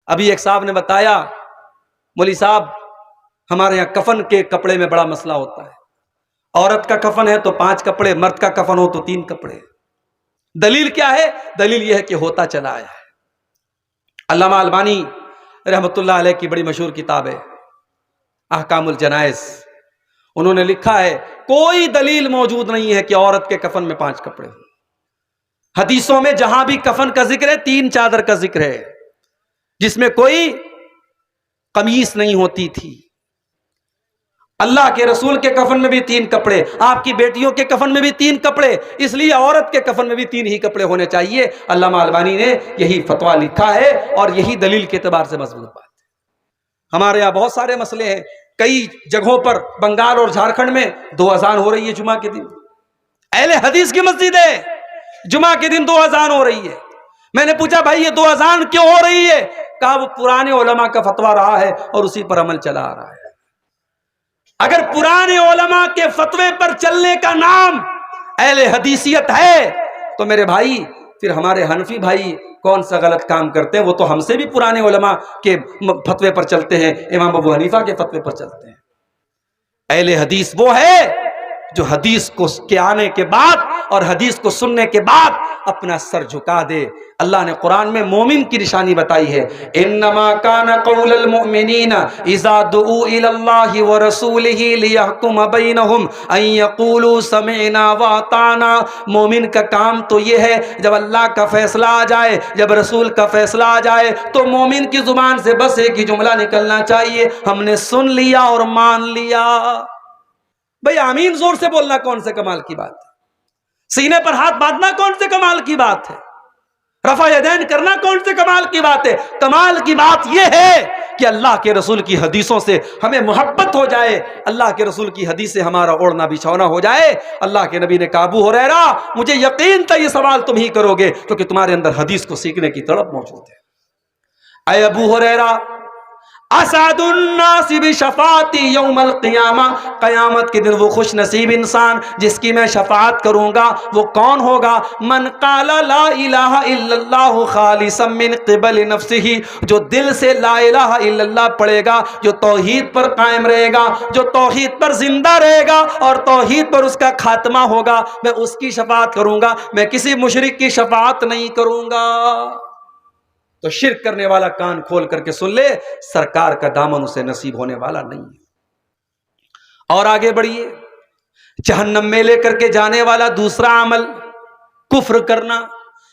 ابھی ایک صاحب نے بتایا، مولوی صاحب ہمارے یہاں کفن کے کپڑے میں بڑا مسئلہ ہوتا ہے، عورت کا کفن ہے تو 5 کپڑے، مرد کا کفن ہو تو 3 کپڑے۔ دلیل کیا ہے؟ دلیل یہ ہے کہ ہوتا چلا آیا ہے۔ علامہ البانی رحمۃ اللہ علیہ کی بڑی مشہور کتاب ہے احکام الجنائز، انہوں نے لکھا ہے کوئی دلیل موجود نہیں ہے کہ عورت کے کفن میں 5 کپڑے ہوں۔ حدیثوں میں جہاں بھی کفن کا ذکر ہے 3 چادر کا ذکر ہے، جس میں کوئی قمیص نہیں ہوتی تھی۔ اللہ کے رسول کے کفن میں بھی 3 کپڑے، آپ کی بیٹیوں کے کفن میں بھی 3 کپڑے، اس لیے عورت کے کفن میں بھی 3 ہی کپڑے ہونے چاہیے۔ علامہ البانی نے یہی فتویٰ لکھا ہے اور یہی دلیل کے اعتبار سے مضبوط بات ہے۔ ہمارے یہاں بہت سارے مسئلے ہیں، کئی جگہوں پر بنگال اور جھارکھنڈ میں 2 اذان ہو رہی ہے جمعہ کے دن، اہل حدیث کی مسجد ہے، جمعہ کے دن 2 اذان ہو رہی ہے۔ میں نے پوچھا بھائی یہ 2 اذان کیوں ہو رہی ہے؟ کہا وہ پرانے علماء کا فتویٰ رہا ہے اور اسی پر عمل چلا آ رہا ہے۔ اگر پرانے علماء کے فتوے پر چلنے کا نام اہل حدیثیت ہے تو میرے بھائی پھر ہمارے حنفی بھائی کون سا غلط کام کرتے ہیں؟ وہ تو ہم سے بھی پرانے علماء کے فتوے پر چلتے ہیں، امام ابو حنیفہ کے فتوے پر چلتے ہیں۔ اہل حدیث وہ ہے جو حدیث کو کے آنے کے بعد اور حدیث کو سننے کے بعد اپنا سر جھکا دے۔ اللہ نے قرآن میں مومن کی نشانی بتائی ہے، انما کان قول المؤمنین اذا دعوا الی اللہ ورسولہ لیحکم بینہم ان یقولوا سمعنا واطعنا۔ مومن کا کام تو یہ ہے جب اللہ کا فیصلہ آ جائے، جب رسول کا فیصلہ آ جائے تو مومن کی زبان سے بس ایک ہی جملہ نکلنا چاہیے، ہم نے سن لیا اور مان لیا۔ بھئی آمین زور سے بولنا کون سے کمال کی بات ہے؟ سینے پر ہاتھ باندھنا کون سے کمال کی بات ہے؟ رفع یدین کرنا کون سے کمال کی بات ہے؟ کمال کی بات یہ ہے کہ اللہ کے رسول کی حدیثوں سے ہمیں محبت ہو جائے، اللہ کے رسول کی حدیث سے ہمارا اوڑھنا بچھونا ہو جائے۔ اللہ کے نبی نے کہا ابو ہریرہ مجھے یقین تھا یہ سوال تم ہی کرو گے کیونکہ تمہارے اندر حدیث کو سیکھنے کی طلب موجود ہے۔ اے ابو ہریرہ، اسعد الناس بشفاعتی یوم القیامہ، قیامت کے دن وہ خوش نصیب انسان جس کی میں شفاعت کروں گا وہ کون ہوگا؟ من قال لا الہ الا اللہ خالصا من قبل نفسہ، جو دل سے لا الہ الا اللہ پڑھے گا، جو توحید پر قائم رہے گا، جو توحید پر زندہ رہے گا اور توحید پر اس کا خاتمہ ہوگا، میں اس کی شفاعت کروں گا، میں کسی مشرک کی شفاعت نہیں کروں گا۔ تو شرک کرنے والا کان کھول کر کے سن لے، سرکار کا دامن اسے نصیب ہونے والا نہیں ہے۔ اور آگے بڑھیے، جہنم میں لے کر کے جانے والا دوسرا عمل کفر کرنا۔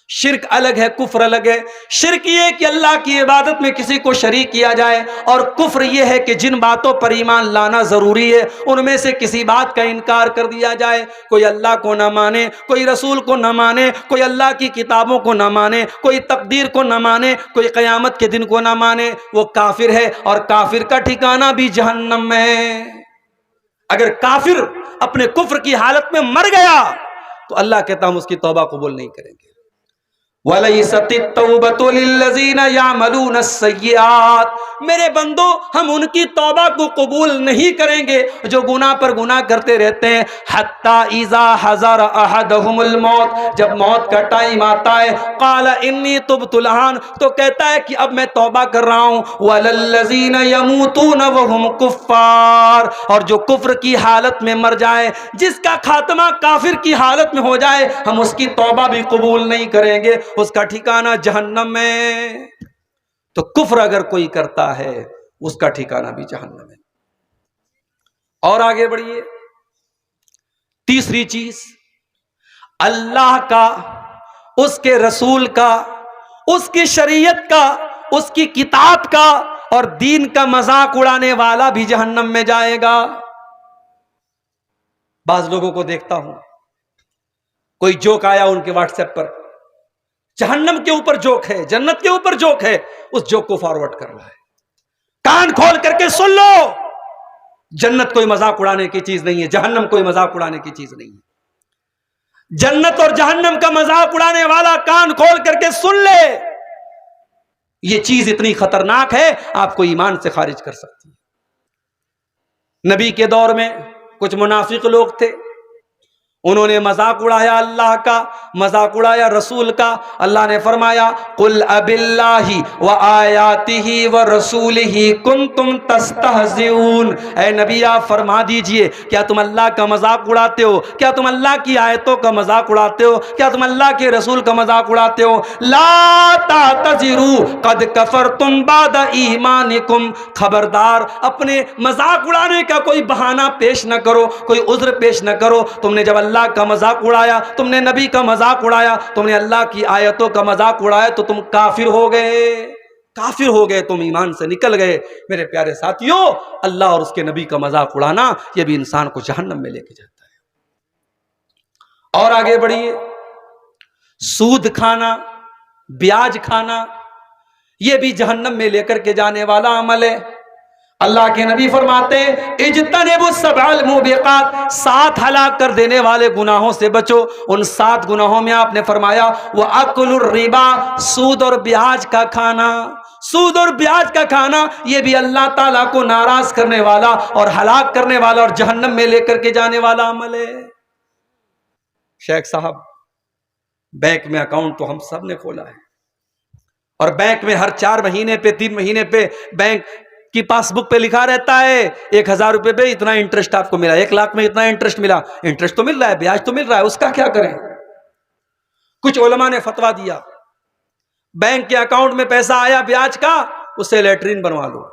شرک الگ ہے، کفر الگ ہے۔ شرک یہ کہ اللہ کی عبادت میں کسی کو شریک کیا جائے، اور کفر یہ ہے کہ جن باتوں پر ایمان لانا ضروری ہے ان میں سے کسی بات کا انکار کر دیا جائے۔ کوئی اللہ کو نہ مانے، کوئی رسول کو نہ مانے، کوئی اللہ کی کتابوں کو نہ مانے، کوئی تقدیر کو نہ مانے، کوئی قیامت کے دن کو نہ مانے، وہ کافر ہے، اور کافر کا ٹھکانہ بھی جہنم میں۔ اگر کافر اپنے کفر کی حالت میں مر گیا تو اللہ کہتا ہم اس کی توبہ قبول نہیں کریں گے۔ وَلَيْسَتِ التَّوْبَةُ لِلَّذِينَ يَعْمَلُونَ السَّيِّئَاتِ، میرے بندو ہم ان کی توبہ کو قبول نہیں کریں گے جو گناہ پر گناہ کرتے رہتے ہیں۔ حَتَّى إِذَا حَضَرَ أَحَدَهُمُ الْمَوْتُ، جب موت کا ٹائم آتا ہے، قَالَ إِنِّي تُبْتُ الْآنَ، تو کہتا ہے کہ اب میں توبہ کر رہا ہوں۔ وَلَلَّذِينَ يَمُوتُونَ وَهُمْ كُفَّارٌ، اور جو کفر کی حالت میں مر جائے، جس کا خاتمہ کافر کی حالت میں ہو جائے، ہم اس کی توبہ بھی قبول نہیں کریں گے، اس کا ٹھکانہ جہنم میں۔ تو کفر اگر کوئی کرتا ہے اس کا ٹھکانہ بھی جہنم ہے۔ اور آگے بڑھیے، تیسری چیز، اللہ کا، اس کے رسول کا، اس کی شریعت کا، اس کی کتاب کا اور دین کا مذاق اڑانے والا بھی جہنم میں جائے گا۔ بعض لوگوں کو دیکھتا ہوں، کوئی جوک آیا ان کے واٹس ایپ پر، جہنم کے اوپر جوک ہے، جنت کے اوپر جوک ہے، اس جوک کو فارورڈ کر رہا ہے۔ کان کھول کر کے سن لو، جنت کوئی مذاق اڑانے کی چیز نہیں ہے، جہنم کوئی مذاق اڑانے کی چیز نہیں ہے۔ جنت اور جہنم کا مذاق اڑانے والا کان کھول کر کے سن لے، یہ چیز اتنی خطرناک ہے آپ کو ایمان سے خارج کر سکتی ہے۔ نبی کے دور میں کچھ منافق لوگ تھے، انہوں نے مذاق اڑایا اللہ کا، مذاق اڑایا رسول کا۔ اللہ نے فرمایا قل اب اللہ و آیاتہ و رسولہ کنتم تستہزئون، اے نبی آپ فرما دیجئے کیا تم اللہ کا مذاق اڑاتے ہو؟ کیا تم اللہ کی آیتوں کا مذاق اڑاتے ہو؟ کیا تم اللہ کے رسول کا مذاق اڑاتے ہو؟ لا تعتذروا قد کفرتم بعد ایمانکم، خبردار اپنے مذاق اڑانے کا کوئی بہانہ پیش نہ کرو، کوئی عذر پیش نہ کرو۔ تم نے جب اللہ کا مذاق اڑایا، تم نے نبی کا مذاق اڑایا، تم نے اللہ کی آیتوں کا مذاق اڑایا تو تم کافر ہو گئے، کافر ہو گئے، تم ایمان سے نکل گئے۔ میرے پیارے ساتھیوں، اللہ اور اس کے نبی کا مذاق اڑانا یہ بھی انسان کو جہنم میں لے کے جاتا ہے۔ اور آگے بڑھیے، سود کھانا، بیاج کھانا، یہ بھی جہنم میں لے کر کے جانے والا عمل ہے۔ اللہ کے نبی فرماتے ہیں اجتنبوا السبع الموبقات، 7 ہلاک کر دینے والے گناہوں سے بچو۔ ان 7 گناہوں میں آپ نے فرمایا وَأَكْلُ الرِّبَا، سود اور بیاج کا کھانا۔ سود اور بیاج کا کھانا یہ بھی اللہ تعالیٰ کو ناراض کرنے والا اور ہلاک کرنے والا اور جہنم میں لے کر کے جانے والا عمل ہے۔ شیخ صاحب، بینک میں اکاؤنٹ تو ہم سب نے کھولا ہے، اور بینک میں ہر 4 مہینے پہ 3 مہینے پہ بینک کی پاس بک پہ لکھا رہتا ہے 1000 روپے پہ اتنا انٹرسٹ آپ کو ملا، 1 لاکھ میں اتنا انٹرسٹ ملا۔ انٹرسٹ تو مل رہا ہے، بیاج تو مل رہا ہے، اس کا کیا کریں؟ کچھ علماء نے فتویٰ دیا بینک کے اکاؤنٹ میں پیسہ آیا بیاج کا، اس سے لیٹرین بنوا لو،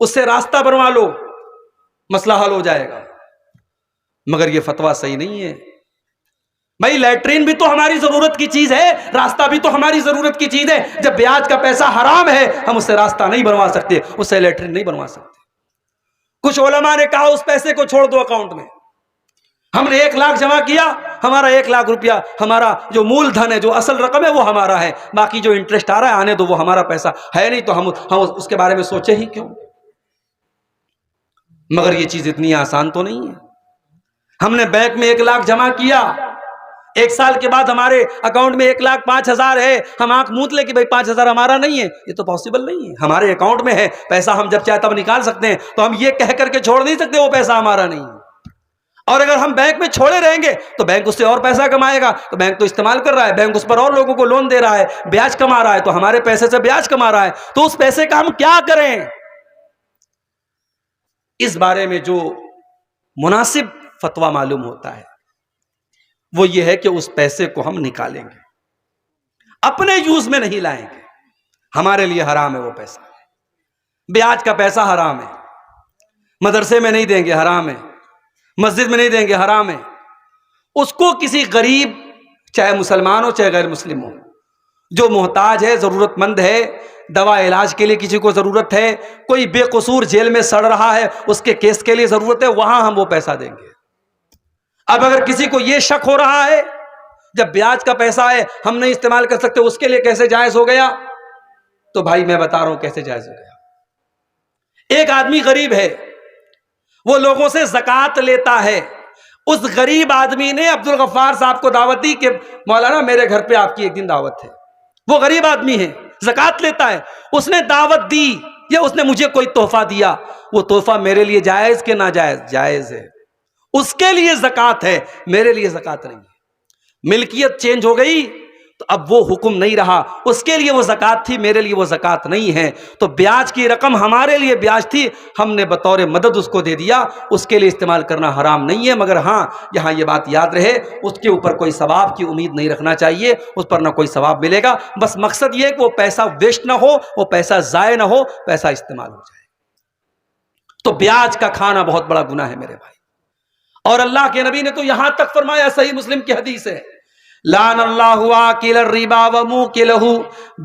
اس سے راستہ بنوا لو، مسئلہ حل ہو جائے گا۔ مگر یہ فتویٰ صحیح نہیں ہے۔ بھائی لیٹرین بھی تو ہماری ضرورت کی چیز ہے، راستہ بھی تو ہماری ضرورت کی چیز ہے۔ جب بیاج کا پیسہ حرام ہے، ہم اس سے راستہ نہیں بنوا سکتے، اس سے لیٹرین نہیں بنوا سکتے۔ کچھ علماء نے کہا اس پیسے کو چھوڑ دو اکاؤنٹ میں، ہم نے 1 لاکھ جمع کیا، ہمارا 1 لاکھ روپیہ، ہمارا جو مول دھن ہے، جو اصل رقم ہے وہ ہمارا ہے، باقی جو انٹرسٹ آ رہا ہے آنے دو، وہ ہمارا پیسہ ہے نہیں تو ہم اس کے بارے میں سوچے ہی کیوں؟ مگر یہ چیز اتنی آسان تو نہیں ہے۔ ہم نے بینک میں 1 لاکھ جمع کیا، 1 سال کے بعد ہمارے اکاؤنٹ میں 1,05,000 ہے، ہم آنکھ موت لے کہ بھائی 5,000 ہمارا نہیں ہے، یہ تو پاسبل نہیں ہے۔ ہمارے اکاؤنٹ میں ہے پیسہ، ہم جب چاہے تب نکال سکتے ہیں، تو ہم یہ کہہ کر کے چھوڑ نہیں سکتے وہ پیسہ ہمارا نہیں ہے۔ اور اگر ہم بینک میں چھوڑے رہیں گے تو بینک اس سے اور پیسہ کمائے گا، تو بینک تو استعمال کر رہا ہے، بینک اس پر اور لوگوں کو لون دے رہا ہے، بیاج کما رہا ہے، تو ہمارے پیسے سے بیاج کما رہا ہے، تو اس پیسے کا ہم کیا کریں؟ اس بارے میں جو مناسب فتویٰ معلوم ہوتا ہے وہ یہ ہے کہ اس پیسے کو ہم نکالیں گے، اپنے یوز میں نہیں لائیں گے۔ ہمارے لیے حرام ہے وہ پیسہ، بیاج کا پیسہ حرام ہے، مدرسے میں نہیں دیں گے، حرام ہے، مسجد میں نہیں دیں گے، حرام ہے۔ اس کو کسی غریب، چاہے مسلمان ہو چاہے غیر مسلم ہو، جو محتاج ہے، ضرورت مند ہے، دوا علاج کے لیے کسی کو ضرورت ہے، کوئی بے قصور جیل میں سڑ رہا ہے، اس کے کیس کے لیے ضرورت ہے، وہاں ہم وہ پیسہ دیں گے۔ اب اگر کسی کو یہ شک ہو رہا ہے جب بیاج کا پیسہ ہے ہم نہیں استعمال کر سکتے، اس کے لیے کیسے جائز ہو گیا؟ تو بھائی میں بتا رہا ہوں کیسے جائز ہو گیا۔ ایک آدمی غریب ہے، وہ لوگوں سے زکوٰۃ لیتا ہے۔ اس غریب آدمی نے عبدالغفار صاحب کو دعوت دی کہ مولانا میرے گھر پہ آپ کی ایک دن دعوت ہے۔ وہ غریب آدمی ہے، زکوٰۃ لیتا ہے، اس نے دعوت دی یا اس نے مجھے کوئی تحفہ دیا، وہ تحفہ میرے لیے جائز کہ ناجائز؟ جائز ہے، اس کے لیے زکوٰۃ ہے، میرے لیے زکوٰۃ نہیں ہے۔ ملکیت چینج ہو گئی تو اب وہ حکم نہیں رہا، اس کے لیے وہ زکوٰۃ تھی، میرے لیے وہ زکوٰۃ نہیں ہے۔ تو بیاج کی رقم ہمارے لیے بیاج تھی، ہم نے بطور مدد اس کو دے دیا، اس کے لیے استعمال کرنا حرام نہیں ہے۔ مگر ہاں یہاں یہ بات یاد رہے، اس کے اوپر کوئی ثواب کی امید نہیں رکھنا چاہیے، اس پر نہ کوئی ثواب ملے گا، بس مقصد یہ ہے کہ وہ پیسہ ویسٹ نہ ہو، وہ پیسہ ضائع نہ ہو، پیسہ استعمال ہو جائے۔ تو بیاج کا کھانا بہت بڑا گناہ ہے میرے بھائی، اور اللہ کے نبی نے تو یہاں تک فرمایا، صحیح مسلم کی حدیث ہے، لعن اللہ آکل الربا وموکلہ،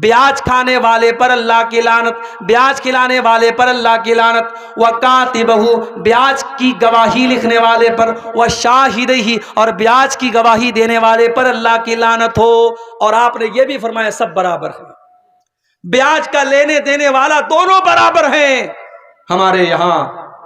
بیاج کھانے والے پر اللہ کی لعنت، بیاج کھلانے والے پر اللہ کی لعنت، وکاتبہ، بیاج کی گواہی لکھنے والے پر، وشاہدہ، اور بیاج کی گواہی دینے والے پر اللہ کی لعنت ہو۔ اور آپ نے یہ بھی فرمایا سب برابر ہیں، بیاج کا لینے دینے والا دونوں برابر ہیں۔ ہمارے یہاں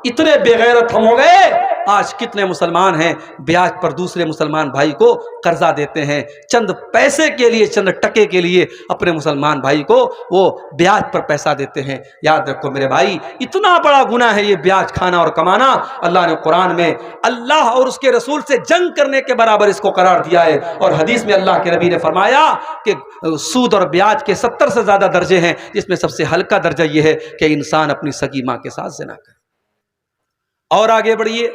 اتنے بے غیرت ہم ہو گئے، آج کتنے مسلمان ہیں بیاج پر دوسرے مسلمان بھائی کو قرضہ دیتے ہیں، چند پیسے کے لیے، چند ٹکے کے لیے اپنے مسلمان بھائی کو وہ بیاج پر پیسہ دیتے ہیں۔ یاد رکھو میرے بھائی، اتنا بڑا گناہ ہے یہ بیاج کھانا اور کمانا۔ اللہ نے قرآن میں اللہ اور اس کے رسول سے جنگ کرنے کے برابر اس کو قرار دیا ہے، اور حدیث میں اللہ کے نبی نے فرمایا کہ سود اور بیاج کے 70 سے زیادہ درجے ہیں، جس میں سب سے ہلکا درجہ یہ ہے کہ انسان اپنی سگی ماں کے ساتھ زنا کرے۔ اور آگے بڑھیے،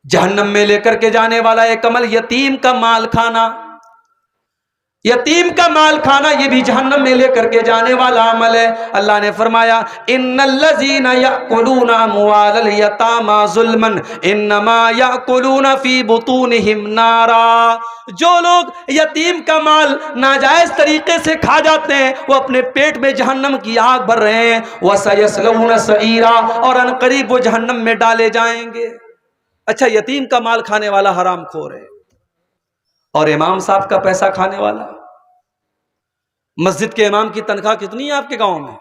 جہنم میں لے کر کے جانے والا ایک عمل یتیم کا مال کھانا۔ یتیم کا مال کھانا یہ بھی جہنم میں لے کر کے جانے والا عمل ہے۔ اللہ نے فرمایا ان الذین یأکلون اموال الیتامی ظلما انما یأکلون فی بطونہم نارا۔ جو لوگ یتیم کا مال ناجائز طریقے سے کھا جاتے ہیں وہ اپنے پیٹ میں جہنم کی آگ بھر رہے ہیں۔ وَسَيَصْلَوْنَ سَعِيرًا، اور ان قریب وہ جہنم میں ڈالے جائیں گے۔ اچھا، یتیم کا مال کھانے والا حرام خور ہے، اور امام صاحب کا پیسہ کھانے والا۔ مسجد کے امام کی تنخواہ کتنی ہے آپ کے گاؤں میں؟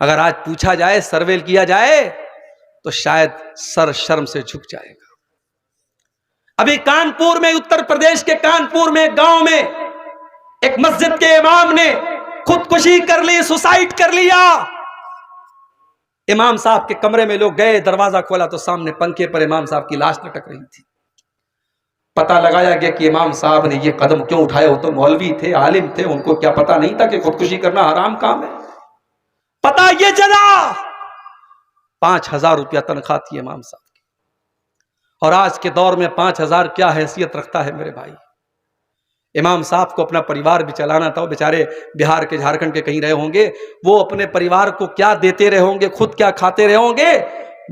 اگر آج پوچھا جائے، سروے کیا جائے تو شاید سر شرم سے جھک جائے گا۔ ابھی کانپور میں، اتر پردیش کے کانپور میں گاؤں میں ایک مسجد کے امام نے خودکشی کر لی، سوسائڈ کر لیا۔ امام صاحب کے کمرے میں لوگ گئے، دروازہ کھولا تو سامنے پنکھے پر امام صاحب کی لاش لٹک رہی تھی۔ پتہ لگایا گیا کہ امام صاحب نے یہ قدم کیوں اٹھایا، وہ تو مولوی تھے، عالم تھے، ان کو کیا پتہ نہیں تھا کہ خودکشی کرنا حرام کام ہے؟ پتہ یہ چلا 5,000 روپیہ تنخواہ تھی امام صاحب کی، اور آج کے دور میں 5,000 کیا حیثیت رکھتا ہے میرے بھائی؟ امام صاحب کو اپنا پریوار بھی چلانا تھا، وہ بیچارے بہار کے، جھارکھنڈ کے کہیں رہے ہوں گے، وہ اپنے پریوار کو کیا دیتے رہے ہوں گے، خود کیا کھاتے رہے ہوں گے؟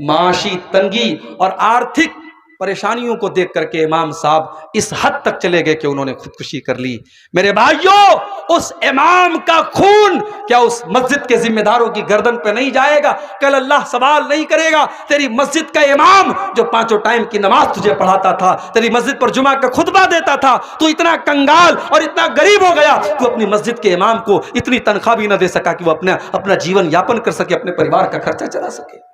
معاشی تنگی اور آرتھک پریشانیوں کو دیکھ کر کے امام صاحب اس حد تک چلے گئے کہ انہوں نے خودکشی کر لی۔ میرے بھائیوں، اس امام کا خون کیا اس مسجد کے ذمہ داروں کی گردن پہ نہیں جائے گا؟ کل اللہ سوال نہیں کرے گا؟ تیری مسجد کا امام جو 5 ٹائم کی نماز تجھے پڑھاتا تھا، تیری مسجد پر جمعہ کا خطبہ دیتا تھا، تو اتنا کنگال اور اتنا غریب ہو گیا، تو اپنی مسجد کے امام کو اتنی تنخواہ بھی نہ دے سکا کہ وہ اپنا جیون یاپن کر سکے، اپنے پریوار کا خرچہ چلا سکے۔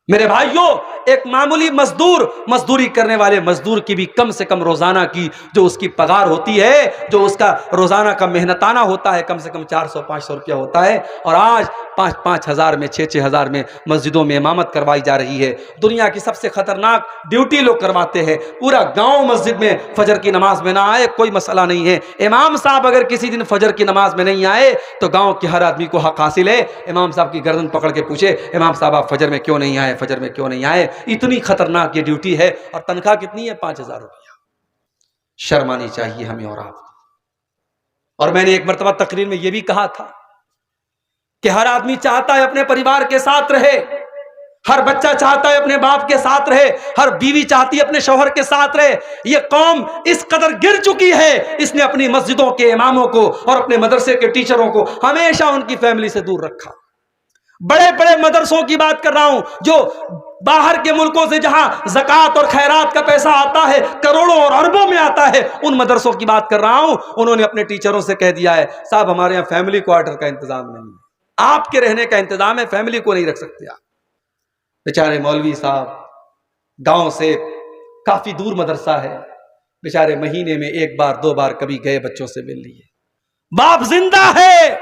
میرے بھائیوں، ایک معمولی مزدور، مزدوری کرنے والے مزدور کی بھی کم سے کم روزانہ کی جو اس کی پگار ہوتی ہے، جو اس کا روزانہ کا محنتانہ ہوتا ہے، کم سے کم 400-500 روپیہ ہوتا ہے، اور آج 5,000 میں 6,000 میں مسجدوں میں امامت کروائی جا رہی ہے۔ دنیا کی سب سے خطرناک ڈیوٹی لوگ کرواتے ہیں۔ پورا گاؤں مسجد میں فجر کی نماز میں نہ آئے کوئی مسئلہ نہیں ہے، امام صاحب اگر کسی دن فجر کی نماز میں نہیں آئے تو گاؤں کے ہر آدمی کو حق حاصل ہے امام صاحب کی گردن پکڑ کے پوچھے، امام صاحب آپ فجر میں کیوں نہیں آئے، فجر میں کیوں نہیں آئے؟ اتنی خطرناک یہ ڈیوٹی ہے، اور تنخواہ کتنی ہے؟ 5,000 روپیہ۔ شرم آنی چاہیے ہمیں اور آپ کو۔ اور میں نے ایک مرتبہ تقریر میں یہ بھی کہا تھا کہ ہر آدمی چاہتا ہے اپنے پریوار کے ساتھ رہے، ہر بچہ چاہتا ہے اپنے باپ کے ساتھ رہے، ہر بیوی چاہتی ہے اپنے شوہر کے ساتھ رہے۔ یہ قوم اس قدر گر چکی ہے، اس نے اپنی مسجدوں کے اماموں کو اور اپنے مدرسے کے ٹیچروں کو ہمیشہ ان کی فیملی سے دور رکھا۔ بڑے بڑے مدرسوں کی بات کر رہا ہوں، جو باہر کے ملکوں سے جہاں زکوٰۃ اور خیرات کا پیسہ آتا ہے، کروڑوں اور اربوں میں آتا ہے، ان مدرسوں کی بات کر رہا ہوں۔ انہوں نے اپنے ٹیچروں سے کہہ دیا ہے، صاحب ہمارے یہاں فیملی کوارٹر کا انتظام نہیں ہے، آپ کے رہنے کا انتظام ہے، فیملی کو نہیں رکھ سکتے آپ۔ بیچارے مولوی صاحب گاؤں سے کافی دور مدرسہ ہے، بیچارے مہینے میں 1 بار 2 بار کبھی گئے، بچوں سے مل لیے۔ باپ زندہ ہے،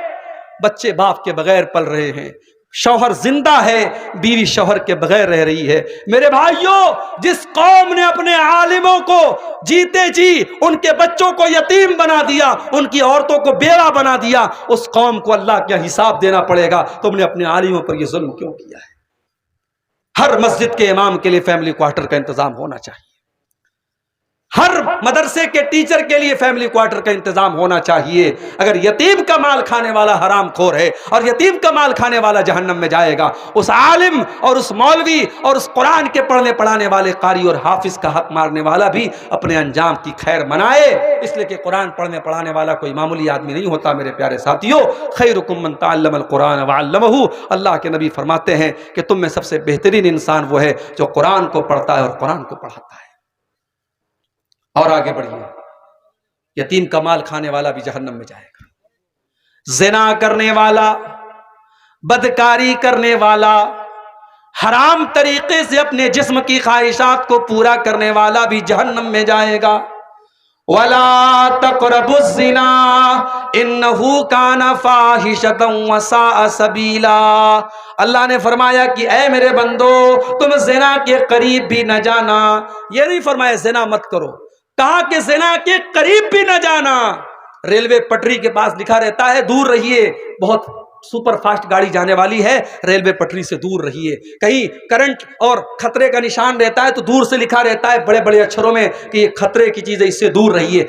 بچے باپ کے بغیر پل رہے ہیں، شوہر زندہ ہے، بیوی شوہر کے بغیر رہ رہی ہے۔ میرے بھائیوں، جس قوم نے اپنے عالموں کو جیتے جی ان کے بچوں کو یتیم بنا دیا، ان کی عورتوں کو بیوہ بنا دیا، اس قوم کو اللہ کا حساب دینا پڑے گا۔ تم نے اپنے عالموں پر یہ ظلم کیوں کیا ہے؟ ہر مسجد کے امام کے لیے فیملی کوارٹر کا انتظام ہونا چاہیے، ہر مدرسے کے ٹیچر کے لیے فیملی کوارٹر کا انتظام ہونا چاہیے۔ اگر یتیم کا مال کھانے والا حرام خور ہے اور یتیم کا مال کھانے والا جہنم میں جائے گا، اس عالم اور اس مولوی اور اس قرآن کے پڑھنے پڑھانے والے قاری اور حافظ کا حق مارنے والا بھی اپنے انجام کی خیر منائے، اس لیے کہ قرآن پڑھنے پڑھانے والا کوئی معمولی آدمی نہیں ہوتا۔ میرے پیارے ساتھیوں، خیرکم من تعلم القرآن وعلمہ، اللہ کے نبی فرماتے ہیں کہ تم میں سب سے بہترین انسان وہ ہے جو قرآن کو پڑھتا ہے اور قرآن کو پڑھاتا ہے۔ اور آگے بڑھیے، یتیم کا مال کھانے والا بھی جہنم میں جائے گا، زنا کرنے والا، بدکاری کرنے والا، حرام طریقے سے اپنے جسم کی خواہشات کو پورا کرنے والا بھی جہنم میں جائے گا۔ وَلَا تَقْرَبُوا الزِّنَا إِنَّهُ كَانَ فَاحِشَةً وَسَاءَ سَبِيلًا۔ اللہ نے فرمایا کہ اے میرے بندو، تم زنا کے قریب بھی نہ جانا۔ یہ نہیں فرمایا زنا مت کرو، کہا کہ زنا کے قریب بھی نہ جانا۔ ریلوے پٹری کے پاس لکھا رہتا ہے دور رہیے، بہت سپر فاسٹ گاڑی جانے والی ہے، ریلوے پٹری سے دور رہیے۔ کہیں کرنٹ اور خطرے کا نشان رہتا ہے تو دور سے لکھا رہتا ہے بڑے بڑے اچھروں میں کہ یہ خطرے کی چیز ہے، اس سے دور رہیے۔